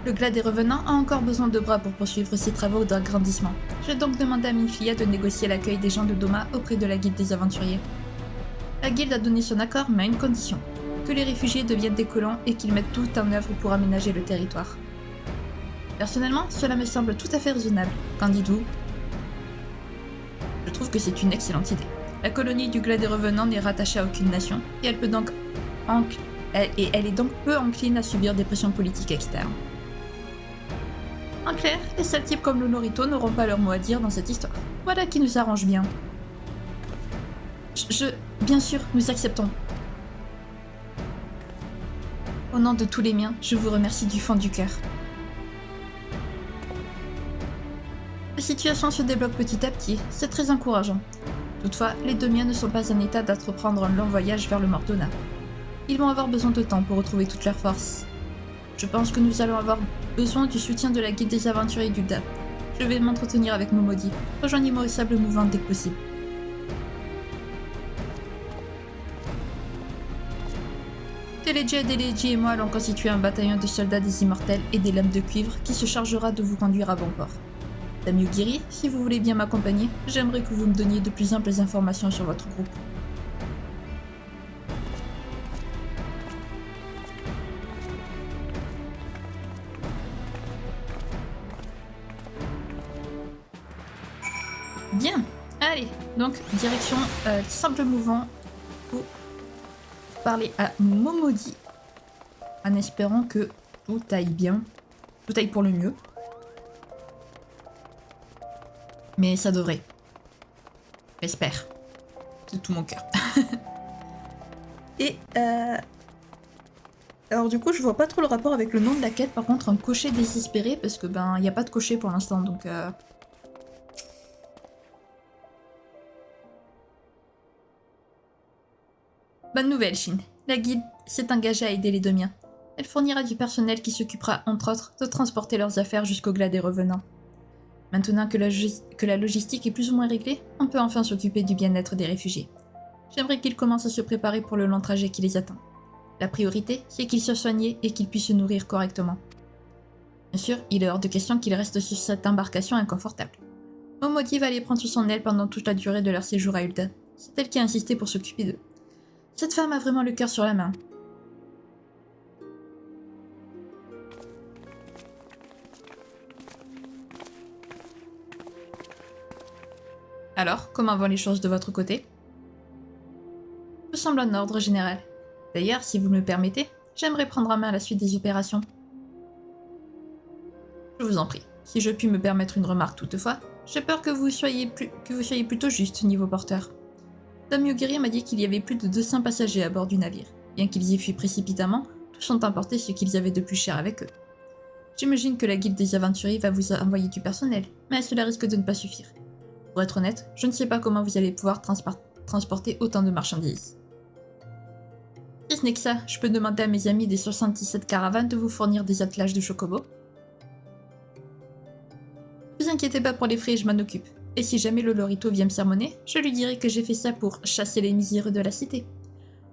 Le Glas des Revenants a encore besoin de bras pour poursuivre ses travaux d'agrandissement. J'ai donc demandé à Minfilia de négocier l'accueil des gens de Doma auprès de la Guilde des Aventuriers. La Guilde a donné son accord, mais à une condition. Que les réfugiés deviennent des colons et qu'ils mettent tout en œuvre pour aménager le territoire. Personnellement, cela me semble tout à fait raisonnable. Qu'en dites-vous? Je trouve que c'est une excellente idée. La colonie du Glas des Revenants n'est rattachée à aucune nation, et elle est donc peu encline à subir des pressions politiques externes. En clair, les sales types comme Lolorito n'auront pas leur mot à dire dans cette histoire. Voilà qui nous arrange bien. Bien sûr, nous acceptons. Au nom de tous les miens, je vous remercie du fond du cœur. La situation se débloque petit à petit, c'est très encourageant. Toutefois, les deux miens ne sont pas en état d'entreprendre un long voyage vers le Mordona. Ils vont avoir besoin de temps pour retrouver toutes leurs forces. Je pense que nous allons avoir besoin du soutien de la guilde des aventuriers d'Ul'dah. Je vais m'entretenir avec Momodi. Rejoignez-moi au sable mouvant dès que possible. Deleji et moi allons constituer un bataillon de soldats des immortels et des lames de cuivre qui se chargera de vous conduire à bon port. Dame Yugiri, si vous voulez bien m'accompagner, j'aimerais que vous me donniez de plus amples informations sur votre groupe. Bien, allez, donc direction sable mouvant pour parler à Momodi en espérant que tout aille bien, tout aille pour le mieux. Mais ça devrait. J'espère. De tout mon cœur. Et alors du coup, je vois pas trop le rapport avec le nom de la quête. Par contre, un cocher désespéré, parce que ben, il y a pas de cocher pour l'instant, donc. Bonne nouvelle, Shin. La guilde s'est engagée à aider les deux miens. Elle fournira du personnel qui s'occupera, entre autres, de transporter leurs affaires jusqu'au glas des revenants. Maintenant que la logistique est plus ou moins réglée, on peut enfin s'occuper du bien-être des réfugiés. J'aimerais qu'ils commencent à se préparer pour le long trajet qui les attend. La priorité, c'est qu'ils soient soignés et qu'ils puissent se nourrir correctement. Bien sûr, il est hors de question qu'ils restent sur cette embarcation inconfortable. Momodi va les prendre sous son aile pendant toute la durée de leur séjour à Ul'dah. C'est elle qui a insisté pour s'occuper d'eux. Cette femme a vraiment le cœur sur la main. Alors, comment vont les choses de votre côté? Tout semble en ordre général. D'ailleurs, si vous me le permettez, j'aimerais prendre en main la suite des opérations. Je vous en prie. Si je puis me permettre une remarque toutefois, j'ai peur que vous soyez plutôt juste niveau porteur. Dame Yugiri m'a dit qu'il y avait plus de 200 passagers à bord du navire. Bien qu'ils y fuient précipitamment, tous ont emporté ce qu'ils avaient de plus cher avec eux. J'imagine que la guilde des aventuriers va vous envoyer du personnel, mais cela risque de ne pas suffire. Pour être honnête, je ne sais pas comment vous allez pouvoir transporter autant de marchandises. Si ce n'est que ça, je peux demander à mes amis des 77 caravanes de vous fournir des attelages de chocobo. Ne vous inquiétez pas pour les frais, je m'en occupe. Et si jamais l'Olorito vient me sermonner, je lui dirai que j'ai fait ça pour chasser les miséreux de la cité.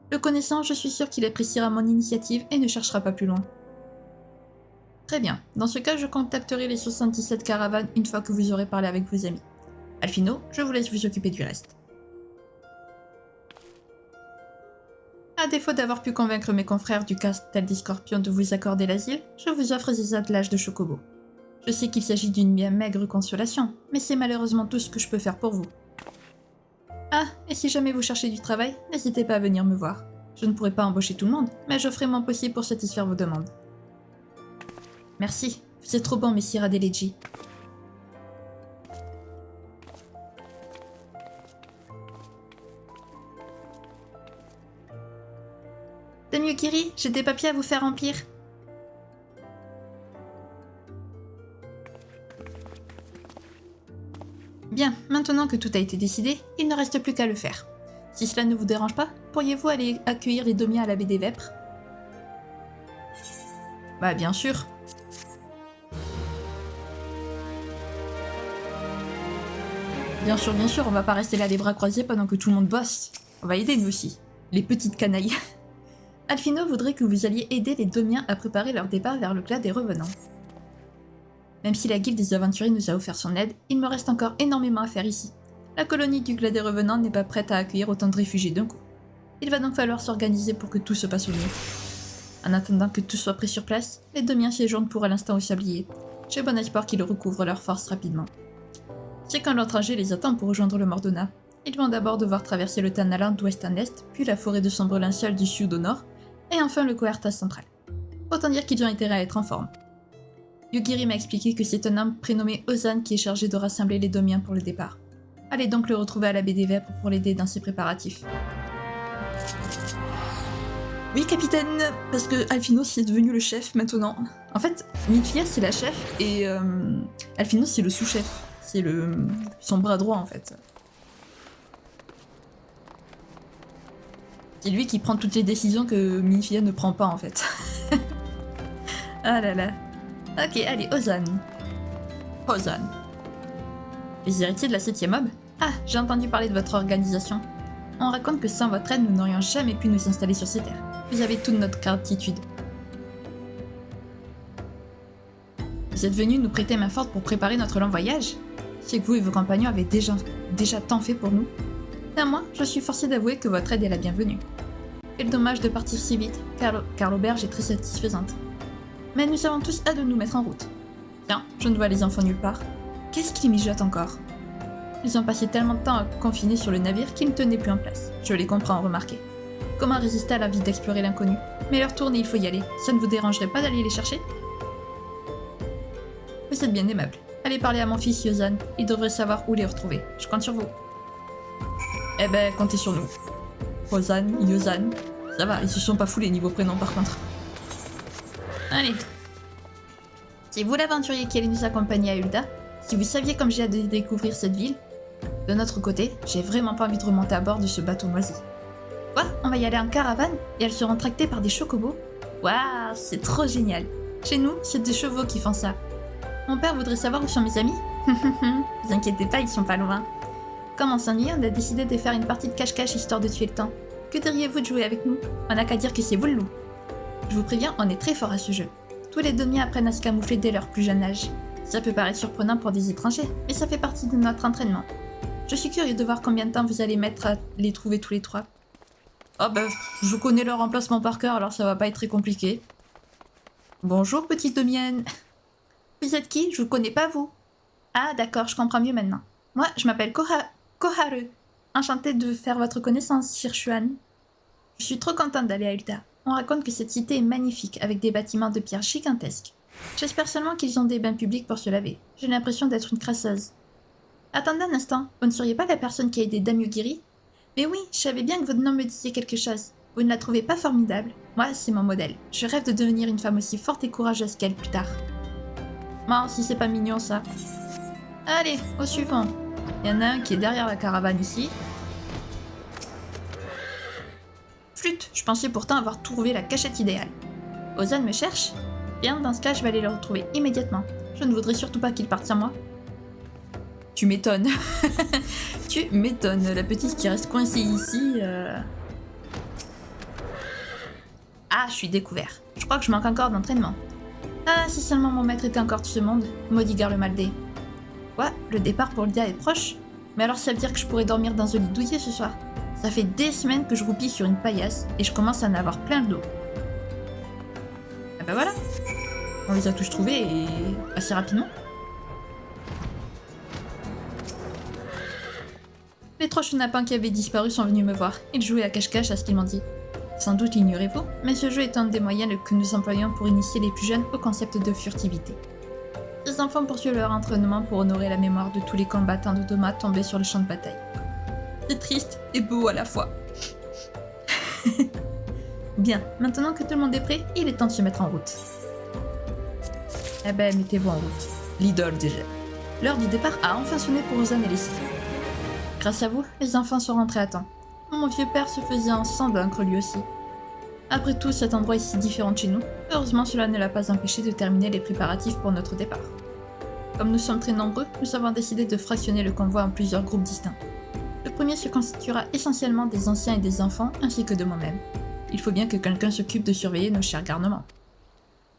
Le connaissant, je suis sûre qu'il appréciera mon initiative et ne cherchera pas plus loin. Très bien, dans ce cas, je contacterai les 77 caravanes une fois que vous aurez parlé avec vos amis. Alphino, je vous laisse vous occuper du reste. À défaut d'avoir pu convaincre mes confrères du Castel des Scorpions de vous accorder l'asile, je vous offre des attelages de chocobo. Je sais qu'il s'agit d'une bien maigre consolation, mais c'est malheureusement tout ce que je peux faire pour vous. Ah, et si jamais vous cherchez du travail, n'hésitez pas à venir me voir. Je ne pourrai pas embaucher tout le monde, mais je ferai mon possible pour satisfaire vos demandes. Merci, vous êtes trop bon, messire Deleji. Dame Yugiri, j'ai des papiers à vous faire remplir. Bien, maintenant que tout a été décidé, il ne reste plus qu'à le faire. Si cela ne vous dérange pas, pourriez-vous aller accueillir les Domiens à la baie des Vêpres? Bah bien sûr. Bien sûr, on va pas rester là les bras croisés pendant que tout le monde bosse. On va aider nous aussi, les petites canailles. Alphino voudrait que vous alliez aider les Domiens à préparer leur départ vers le glas des revenants. Même si la guilde des aventuriers nous a offert son aide, il me reste encore énormément à faire ici. La colonie du glas des revenants n'est pas prête à accueillir autant de réfugiés d'un coup. Il va donc falloir s'organiser pour que tout se passe au mieux. En attendant que tout soit prêt sur place, les Domiens séjournent pour l'instant au sablier. J'ai bon espoir qu'ils recouvrent leurs forces rapidement. C'est quand leur trajet les attend pour rejoindre le Mordona. Ils vont d'abord devoir traverser le Tanalan d'ouest en est, puis la forêt de sombre lincial du sud au nord, et enfin le Coertas central. Autant dire qu'ils ont intérêt à être en forme. Yugiri m'a expliqué que c'est un homme prénommé Ozan qui est chargé de rassembler les Domiens pour le départ. Allez donc le retrouver à la baie des Vêpres pour l'aider dans ses préparatifs. Oui, capitaine, parce que Alphinaud est devenu le chef maintenant. En fait, Midfield c'est la chef et Alphinaud c'est le sous-chef. C'est son bras droit en fait. C'est lui qui prend toutes les décisions que Midfield ne prend pas en fait. Ah là là. Ok, allez, Ozan. Ozan. Les héritiers de la 7ème Aube? Ah, j'ai entendu parler de votre organisation. On raconte que sans votre aide, nous n'aurions jamais pu nous installer sur ces terres. Vous avez toute notre gratitude. Vous êtes venus nous prêter main forte pour préparer notre long voyage? C'est que vous et vos compagnons avez déjà tant fait pour nous. Néanmoins, je suis forcée d'avouer que votre aide est la bienvenue. Quel dommage de partir si vite, car l'auberge est très satisfaisante. Mais nous avons tous hâte de nous mettre en route. Tiens, je ne vois les enfants nulle part. Qu'est-ce qu'ils mijotent encore? Ils ont passé tellement de temps confinés sur le navire qu'ils ne tenaient plus en place. Je les comprends, remarquez. Comment résister à l'envie d'explorer l'inconnu? Mais leur tourne et il faut y aller. Ça ne vous dérangerait pas d'aller les chercher? Vous êtes bien aimable. Allez parler à mon fils Yozan. Il devrait savoir où les retrouver. Je compte sur vous. Eh ben, comptez sur nous. Ozan, Yozan. Ça va, ils se sont pas foulés niveau prénom par contre. Allez. C'est vous l'aventurier qui allez nous accompagner à Ul'dah? Si vous saviez comme j'ai hâte de découvrir cette ville. De notre côté, j'ai vraiment pas envie de remonter à bord de ce bateau moisi. Quoi? On va y aller en caravane et elles seront tractées par des chocobos? Waouh, c'est trop génial. Chez nous, c'est des chevaux qui font ça. Mon père voudrait savoir où sont mes amis? Vous inquiétez pas, ils sont pas loin. Comme on s'ennuie, on a décidé de faire une partie de cache-cache histoire de tuer le temps. Que diriez-vous de jouer avec nous? On n'a qu'à dire que c'est vous le loup. Je vous préviens, on est très fort à ce jeu. Tous les demi apprennent à se camoufler dès leur plus jeune âge. Ça peut paraître surprenant pour des étrangers, mais ça fait partie de notre entraînement. Je suis curieux de voir combien de temps vous allez mettre à les trouver tous les trois. Oh bah, je connais leur emplacement par cœur, alors ça va pas être très compliqué. Bonjour, petite demienne. Vous êtes qui? Je vous connais pas, vous. Ah, d'accord, je comprends mieux maintenant. Moi, je m'appelle Koharu. Enchantée de faire votre connaissance, Sir Xuan. Je suis trop contente d'aller à Ul'dah. On raconte que cette cité est magnifique, avec des bâtiments de pierre gigantesques. J'espère seulement qu'ils ont des bains publics pour se laver. J'ai l'impression d'être une crasseuse. Attendez un instant, vous ne seriez pas la personne qui a aidé Dame Yugiri? Mais oui, je savais bien que votre nom me disait quelque chose. Vous ne la trouvez pas formidable? Moi, c'est mon modèle. Je rêve de devenir une femme aussi forte et courageuse qu'elle plus tard. Bon, si c'est pas mignon ça. Allez, au suivant. Il y en a un qui est derrière la caravane ici. Flûte, je pensais pourtant avoir trouvé la cachette idéale. Ozan me cherche? Bien, dans ce cas, je vais aller le retrouver immédiatement. Je ne voudrais surtout pas qu'il parte sans moi. Tu m'étonnes. Tu m'étonnes, la petite qui reste coincée ici. Ah, je suis découvert. Je crois que je manque encore d'entraînement. Ah, si seulement mon maître était encore de ce monde, maudit Garlemaldé. Quoi? Le départ pour Ul'dah est proche? Mais alors ça veut dire que je pourrais dormir dans un lit douillet ce soir? Ça fait des semaines que je roupille sur une paillasse et je commence à en avoir plein le dos. Ah bah voilà. On les a tous trouvés et assez rapidement. Les 3 chenapins qui avaient disparu sont venus me voir. Ils jouaient à cache-cache à ce qu'ils m'ont dit. Sans doute l'ignorez-vous, mais ce jeu est un des moyens que nous employons pour initier les plus jeunes au concept de furtivité. Les enfants poursuivent leur entraînement pour honorer la mémoire de tous les combattants de Doma tombés sur le champ de bataille. C'est triste et beau à la fois. Bien, maintenant que tout le monde est prêt, il est temps de se mettre en route. Eh ben, mettez-vous en route. L'idole déjà. L'heure du départ a enfin sonné pour Ozan et les siens. Grâce à vous, les enfants sont rentrés à temps. Mon vieux père se faisait un sang d'encre lui aussi. Après tout, cet endroit est si différent de chez nous. Heureusement, cela ne l'a pas empêché de terminer les préparatifs pour notre départ. Comme nous sommes très nombreux, nous avons décidé de fractionner le convoi en plusieurs groupes distincts. Le premier se constituera essentiellement des anciens et des enfants, ainsi que de moi-même. Il faut bien que quelqu'un s'occupe de surveiller nos chers garnements.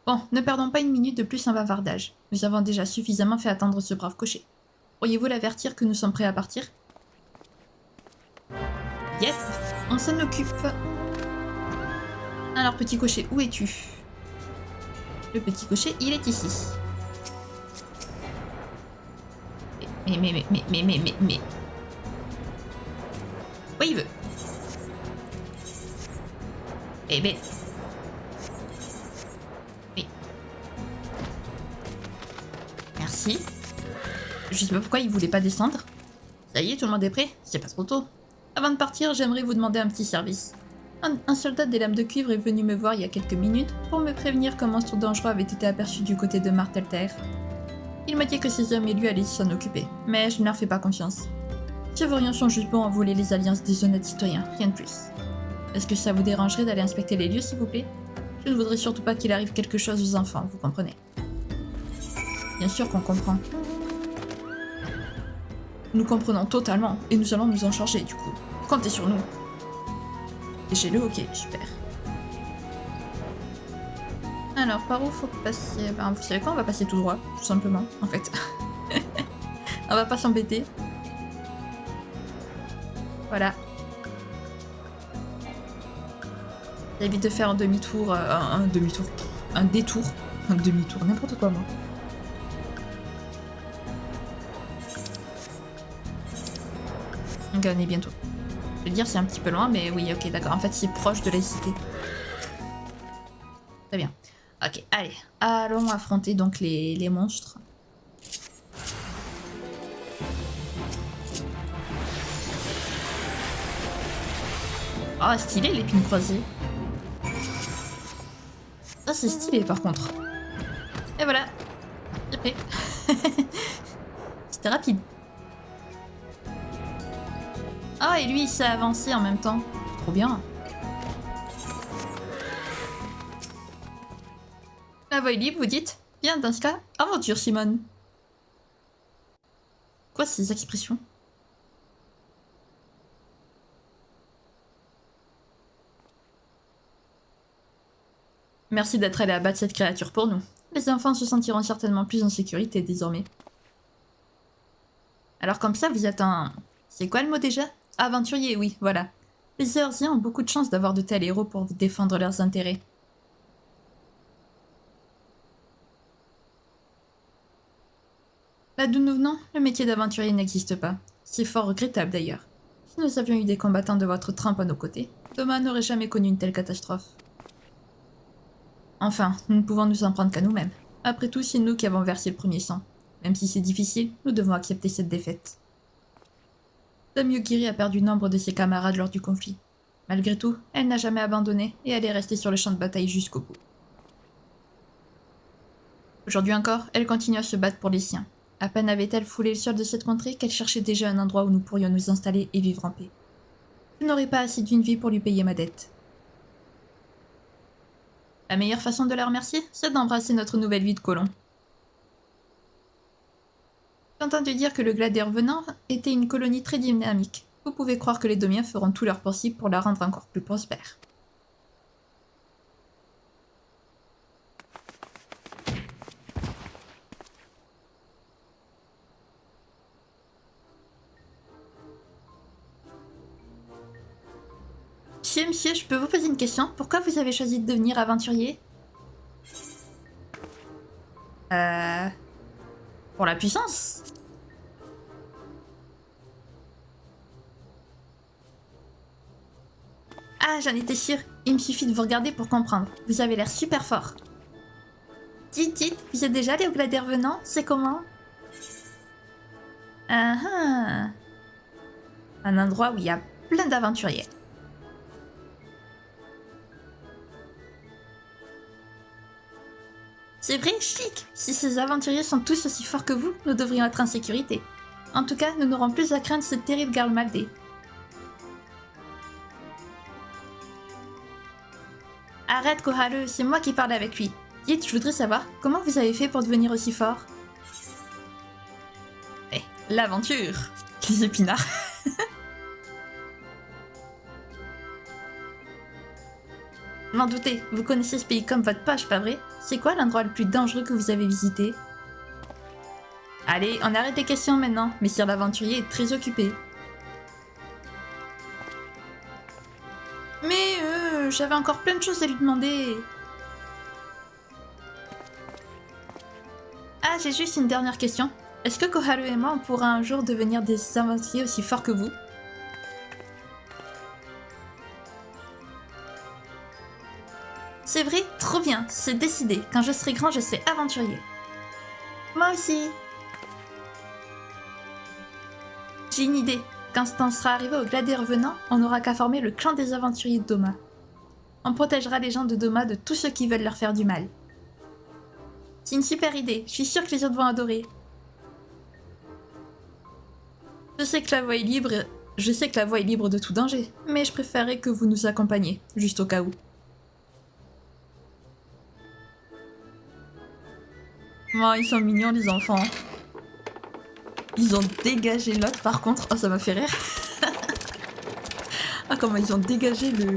Bon, ne perdons pas une minute de plus en bavardage. Nous avons déjà suffisamment fait attendre ce brave cocher. Pourriez-vous l'avertir que nous sommes prêts à partir? Yep, on s'en occupe. Alors, petit cocher, où es-tu? Le petit cocher, il est ici. Mais... Où il veut? Eh ben... Mais... Merci. Je sais pas pourquoi il voulait pas descendre. Ça y est, tout le monde est prêt? C'est pas trop tôt. Avant de partir, j'aimerais vous demander un petit service. Un soldat des lames de cuivre est venu me voir il y a quelques minutes pour me prévenir qu'un monstre dangereux avait été aperçu du côté de Martelter. Il m'a dit que ses hommes et lui allaient s'en occuper, mais je ne leur fais pas confiance. Ces vauriens sont juste bons à voler les alliances des honnêtes citoyens, rien de plus. Est-ce que ça vous dérangerait d'aller inspecter les lieux, s'il vous plaît? Je ne voudrais surtout pas qu'il arrive quelque chose aux enfants, vous comprenez? Bien sûr qu'on comprend. Nous comprenons totalement, et nous allons nous en charger, du coup. Comptez sur nous. Et j'ai le ok, super. Alors, par où faut passer? Ben, vous savez quoi, on va passer tout droit, tout simplement, en fait. On va pas s'embêter. Voilà. Ça évite de faire un demi-tour, un demi-tour, un détour, un demi-tour, n'importe quoi, moi. Ok, on est bientôt. Je veux dire, c'est un petit peu loin, mais oui, ok, d'accord. En fait, c'est proche de la cité. Très bien. Ok, allez. Allons affronter donc les monstres. Oh, stylé l'épine croisée. Ça, c'est stylé par contre. Et voilà. C'est prêt. C'était rapide. Ah, et lui, il s'est avancé en même temps. Trop bien. La voie est libre, vous dites? Bien, dans ce cas, aventure, Simone. Quoi ces expressions? Merci d'être allé abattre cette créature pour nous. Les enfants se sentiront certainement plus en sécurité désormais. Alors comme ça, vous êtes un... C'est quoi le mot déjà? Aventurier, oui, voilà. Les Earthiens ont beaucoup de chance d'avoir de tels héros pour défendre leurs intérêts. Là d'où nous venons, le métier d'aventurier n'existe pas. C'est fort regrettable d'ailleurs. Si nous avions eu des combattants de votre trempe à nos côtés, Doma n'aurait jamais connu une telle catastrophe. Enfin, nous ne pouvons nous en prendre qu'à nous-mêmes. Après tout, c'est nous qui avons versé le premier sang. Même si c'est difficile, nous devons accepter cette défaite. Dame Yugiri a perdu nombre de ses camarades lors du conflit. Malgré tout, elle n'a jamais abandonné et elle est restée sur le champ de bataille jusqu'au bout. Aujourd'hui encore, elle continue à se battre pour les siens. À peine avait-elle foulé le sol de cette contrée qu'elle cherchait déjà un endroit où nous pourrions nous installer et vivre en paix. Je n'aurais pas assez d'une vie pour lui payer ma dette. La meilleure façon de la remercier, c'est d'embrasser notre nouvelle vie de colon. J'ai entendu dire que le Glader venant était une colonie très dynamique. Vous pouvez croire que les Domiens feront tout leur possible pour la rendre encore plus prospère. Monsieur, je peux vous poser une question? Pourquoi vous avez choisi de devenir aventurier? Pour la puissance? Ah, j'en étais sûre. Il me suffit de vous regarder pour comprendre. Vous avez l'air super fort. Dites, vous êtes déjà allé au Glader venant? C'est comment? Ah ah. Un endroit où il y a plein d'aventuriers. C'est vrai, chic! Si ces aventuriers sont tous aussi forts que vous, nous devrions être en sécurité. En tout cas, nous n'aurons plus à craindre cette terrible Garlemaldé. Arrête, Koharu, c'est moi qui parle avec lui. Dites, je voudrais savoir, comment vous avez fait pour devenir aussi fort? Eh, l'aventure! Les épinards. M'en doutez, vous connaissez ce pays comme votre poche, pas vrai? C'est quoi l'endroit le plus dangereux que vous avez visité? Allez, on arrête les questions maintenant, Messire l'aventurier est très occupé. Mais j'avais encore plein de choses à lui demander. Ah, j'ai juste une dernière question. Est-ce que Koharu et moi, on pourra un jour devenir des aventuriers aussi forts que vous? C'est vrai, trop bien, c'est décidé. Quand je serai grand, je serai aventurier. Moi aussi. J'ai une idée. Quand on sera arrivé au Glader venant, on n'aura qu'à former le clan des aventuriers de Doma. On protégera les gens de Doma de tous ceux qui veulent leur faire du mal. C'est une super idée, je suis sûre que les autres vont adorer. Je sais que la voie est libre de tout danger, mais je préférerais que vous nous accompagniez, juste au cas où. Oh, ils sont mignons les enfants. Ils ont dégagé l'autre par contre. Oh, ça m'a fait rire. Ah, comment ils ont dégagé le...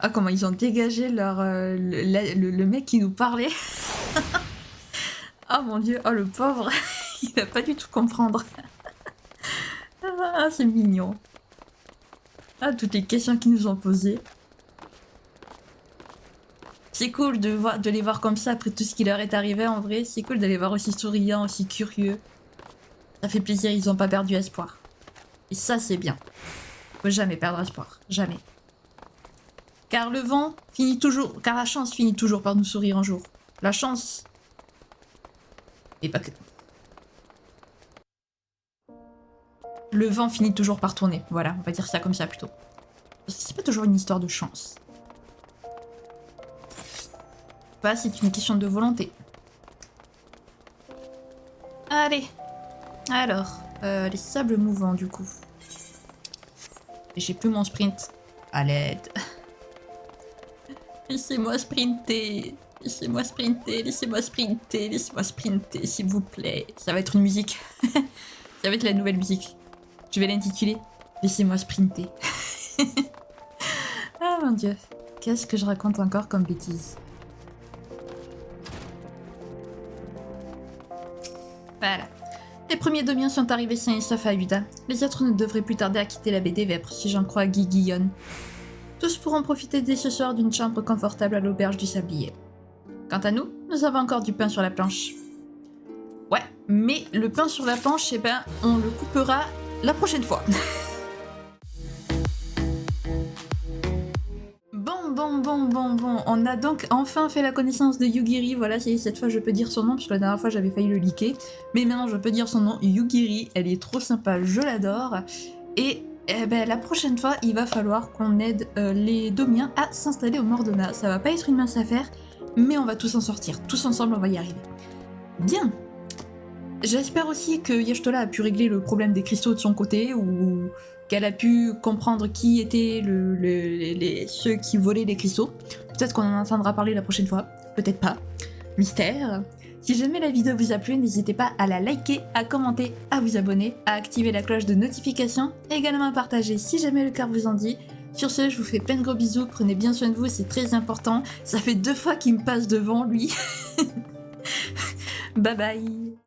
Ah, comment ils ont dégagé leur, le mec qui nous parlait. Oh mon dieu, oh le pauvre. Il va pas du tout comprendre. Ah, c'est mignon. Ah, toutes les questions qu'ils nous ont posées. C'est cool de les voir comme ça après tout ce qui leur est arrivé en vrai. C'est cool de les voir aussi souriants, aussi curieux. Ça fait plaisir, ils ont pas perdu espoir. Et ça, c'est bien. Faut jamais perdre espoir. Jamais. Car le vent finit toujours... Car la chance finit toujours par nous sourire un jour. La chance... Et pas que... Le vent finit toujours par tourner. Voilà, on va dire ça comme ça plutôt. Parce que c'est pas toujours une histoire de chance. Bah, c'est une question de volonté. Allez. Alors, les sables mouvants du coup. Et j'ai plus mon sprint. À l'aide. Laissez-moi sprinter. Laissez-moi sprinter, laissez-moi sprinter, laissez-moi sprinter, s'il vous plaît. Ça va être une musique. Ça va être la nouvelle musique. Je vais l'intituler Laissez-moi sprinter. Ah mon dieu. Qu'est-ce que je raconte encore comme bêtise? Voilà. Les premiers Domiens sont arrivés sains et saufs à Ul'dah. Les autres ne devraient plus tarder à quitter la baie des Vêpres, si j'en crois Guy Guillon. Tous pourront profiter dès ce soir d'une chambre confortable à l'auberge du Sablier. Quant à nous, nous avons encore du pain sur la planche. Ouais, mais le pain sur la planche, eh ben, on le coupera la prochaine fois. Bon, on a donc enfin fait la connaissance de Yugiri, voilà, cette fois je peux dire son nom, parce que la dernière fois j'avais failli le leaker, mais maintenant je peux dire son nom, Yugiri, elle est trop sympa, je l'adore, et eh ben, la prochaine fois il va falloir qu'on aide les Domiens à s'installer au Mordona, ça va pas être une mince affaire, mais on va tous en sortir, tous ensemble on va y arriver. Bien. J'espère aussi que Y'shtola a pu régler le problème des cristaux de son côté, ou qu'elle a pu comprendre qui étaient ceux qui volaient les cristaux. Peut-être qu'on en entendra parler la prochaine fois, peut-être pas. Mystère. Si jamais la vidéo vous a plu, n'hésitez pas à la liker, à commenter, à vous abonner, à activer la cloche de notification, et également à partager si jamais le cœur vous en dit. Sur ce, je vous fais plein de gros bisous, prenez bien soin de vous, c'est très important. Ça fait 2 fois qu'il me passe devant, lui. Bye bye.